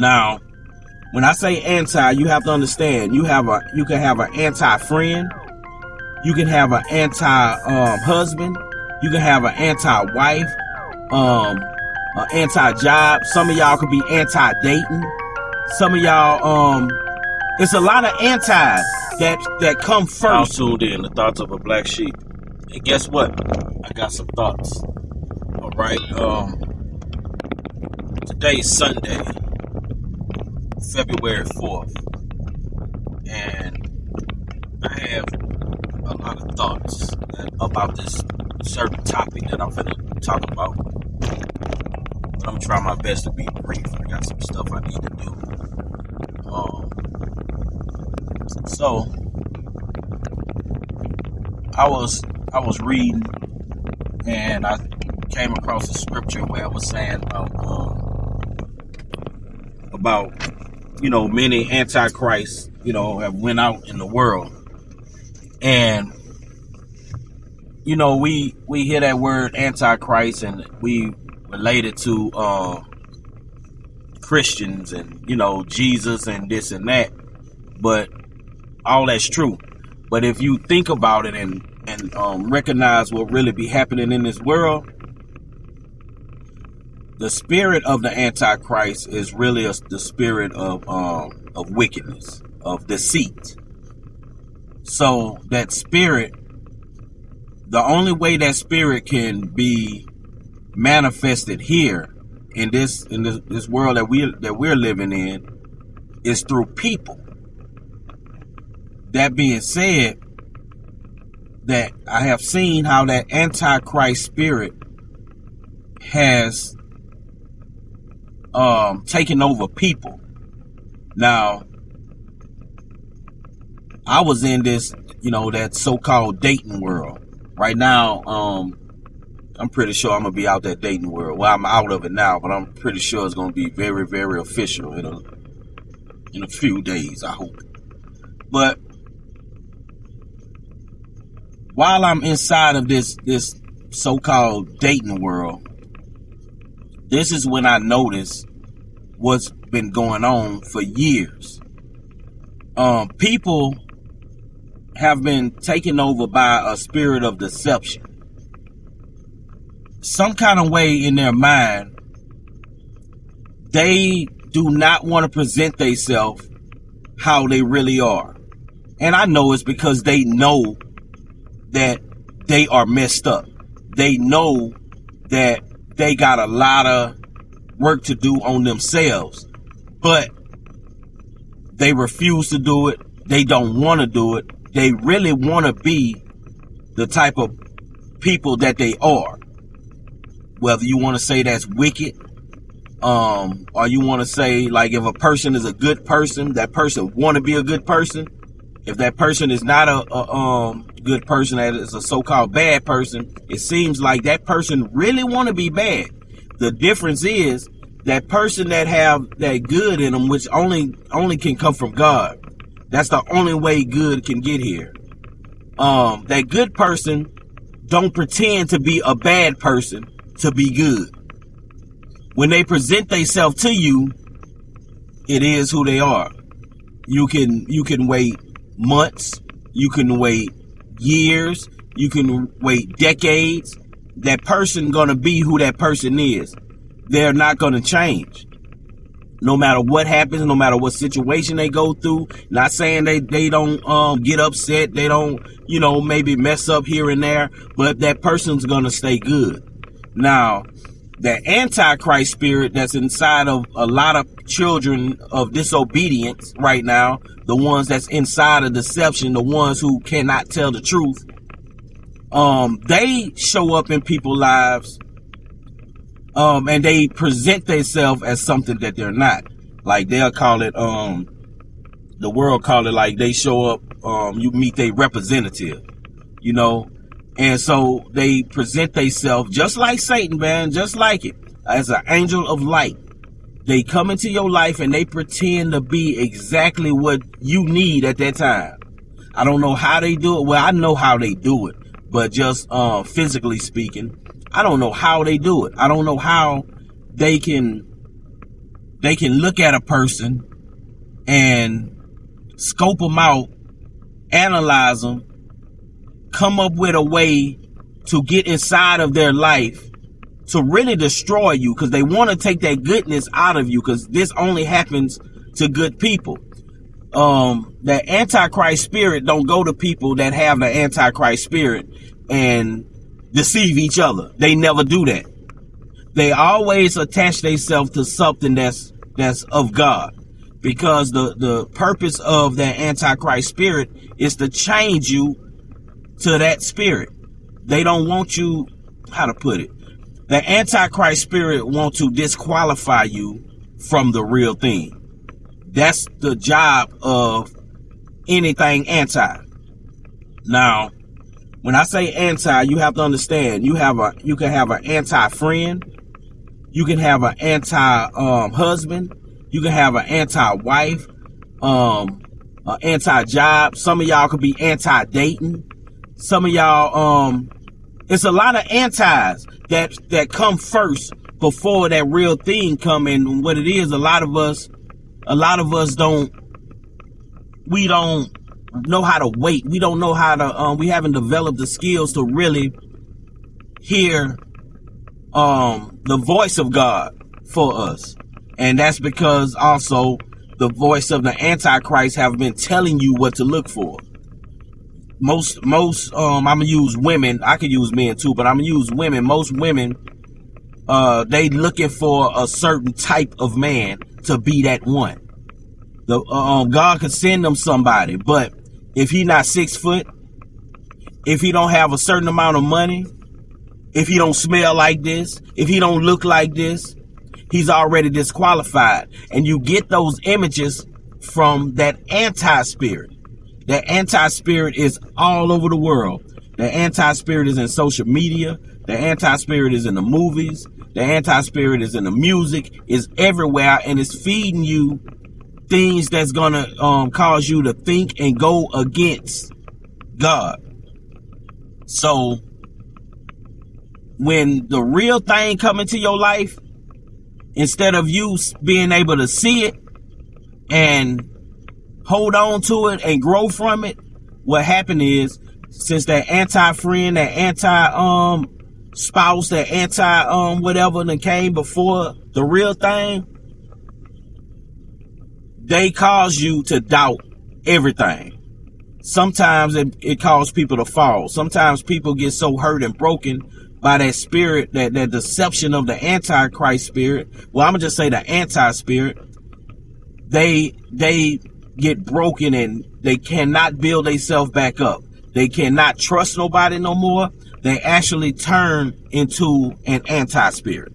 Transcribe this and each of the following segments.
Now, when I say anti, you have to understand you can have an anti-friend, you can have an anti-husband, you can have an anti-wife, an anti-job. Some of y'all could be anti-dating. Some of y'all, it's a lot of antis that come first. Now tuned in, the thoughts of a black sheep. And guess what? I got some thoughts. All right. Today's Sunday, February 4th, and I have a lot of thoughts about this certain topic that I'm going to talk about. But I'm trying my best to be brief. I got some stuff I need to do. So I was reading, and I came across a scripture where it was saying about many antichrists have went out in the world, and we hear that word antichrist and we relate it to Christians and Jesus and this and that, but all that's true. But if you think about it and recognize what really be happening in this world, the spirit of the Antichrist is really the spirit of wickedness, of deceit. So that spirit, the only way that spirit can be manifested here in this world that we're living in is through people. That being said, that I have seen how that Antichrist spirit has taken over people. Now, I was in this, that so-called dating world. Right now, I'm pretty sure I'm gonna be out that dating world. Well, I'm out of it now, but I'm pretty sure it's gonna be very, very official in a few days, I hope. But while I'm inside of this so-called dating world, this is when I notice what's been going on for years. People have been taken over by a spirit of deception. Some kind of way in their mind, they do not want to present themselves how they really are. And I know it's because they know that they are messed up. They know that they got a lot of work to do on themselves, but they refuse to do it. They don't want to do it. They really want to be the type of people that they are. Whether you want to say that's wicked, or you want to say, like, if a person is a good person, that person want to be a good person. If that person is not a good person, that is a so-called bad person, it seems like that person really want to be bad. The difference is that person that have that good in them, which only can come from God. That's the only way good can get here. That good person don't pretend to be a bad person to be good. When they present themselves to you, it is who they are. You can wait months, you can wait years, you can wait decades. That person gonna be who that person is. They're not gonna change. No matter what happens, no matter what situation they go through. Not saying they don't get upset, they don't, maybe mess up here and there, but that person's gonna stay good. Now, the Antichrist spirit that's inside of a lot of children of disobedience right now, the ones that's inside of deception, the ones who cannot tell the truth, they show up in people's lives, and they present themselves as something that they're not. Like, they'll call it, the world call it, like, they show up, you meet their representative, and so they present themselves just like Satan, man, just like it, as an angel of light. They come into your life and they pretend to be exactly what you need at that time. I don't know how they do it. Well, I know how they do it, but just physically speaking, I don't know how they do it. I don't know how they can they can look at a person and scope them out, analyze them, come up with a way to get inside of their life to really destroy you, because they want to take that goodness out of you, because this only happens to good people. That Antichrist spirit don't go to people that have the Antichrist spirit and deceive each other. They never do that. They always attach themselves to something that's of God, because the purpose of that Antichrist spirit is to change you to that spirit. They don't want you, how to put it, the Antichrist spirit want to disqualify you from the real thing. That's the job of anything anti. Now, when I say anti, you have to understand, you can have an anti-friend, you can have an anti-husband, you can have an anti-wife, an anti-job. Some of y'all could be anti-dating. Some of y'all, it's a lot of antis that come first before that real thing come in. And what it is, a lot of us don't know how to wait. We don't know how to, we haven't developed the skills to really hear the voice of God for us. And that's because also the voice of the Antichrist have been telling you what to look for. Most I'm gonna use women. I could use men too, but I'm gonna use women. Most women, they looking for a certain type of man to be that one. God could send them somebody, but if he not 6 foot, if he don't have a certain amount of money, if he don't smell like this, if he don't look like this, he's already disqualified. And you get those images from that anti-spirit. That anti-spirit is all over the world. The anti-spirit is in social media. The anti-spirit is in the movies. The anti-spirit is in the music. It's everywhere, and it's feeding you things that's gonna cause you to think and go against God. So when the real thing come into your life, instead of you being able to see it and hold on to it and grow from it, what happened is, since that anti-friend, that anti-spouse, that anti-whatever that came before the real thing, they cause you to doubt everything. Sometimes it causes people to fall. Sometimes people get so hurt and broken by that spirit, that deception of the Antichrist spirit. Well, I'm gonna just say the anti-spirit. They get broken and they cannot build themselves back up. They cannot trust nobody no more. They actually turn into an anti-spirit.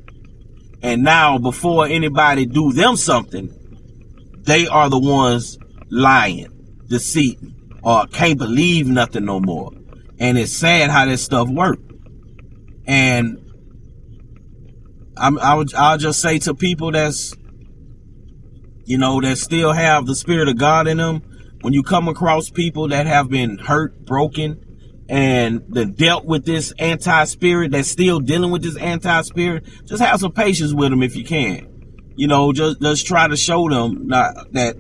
And now, before anybody do them something, they are the ones lying, deceiving, or can't believe nothing no more. And it's sad how this stuff works. And I'll just say to people that still have the spirit of God in them, when you come across people that have been hurt, broken, and that dealt with this anti-spirit, that's still dealing with this anti-spirit, just have some patience with them if you can. Just try to show them that,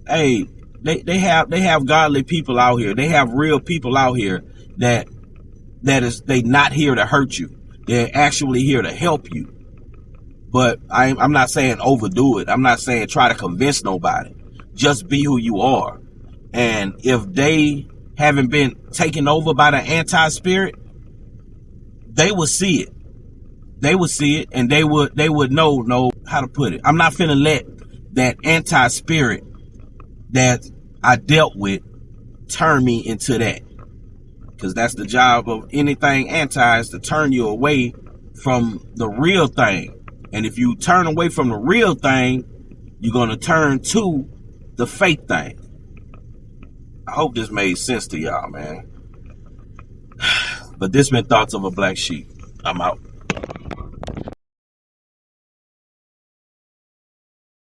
hey, they have godly people out here. They have real people out here they not here to hurt you. They're actually here to help you. But I'm not saying overdo it. I'm not saying try to convince nobody. Just be who you are. And if they haven't been taken over by the anti-spirit, they will see it. They would see it, and they would know how to put it. I'm not finna let that anti-spirit that I dealt with turn me into that. Because that's the job of anything anti, is to turn you away from the real thing. And if you turn away from the real thing, you're going to turn to the fake thing. I hope this made sense to y'all, man. But this been Thoughts of a Black Sheep. I'm out.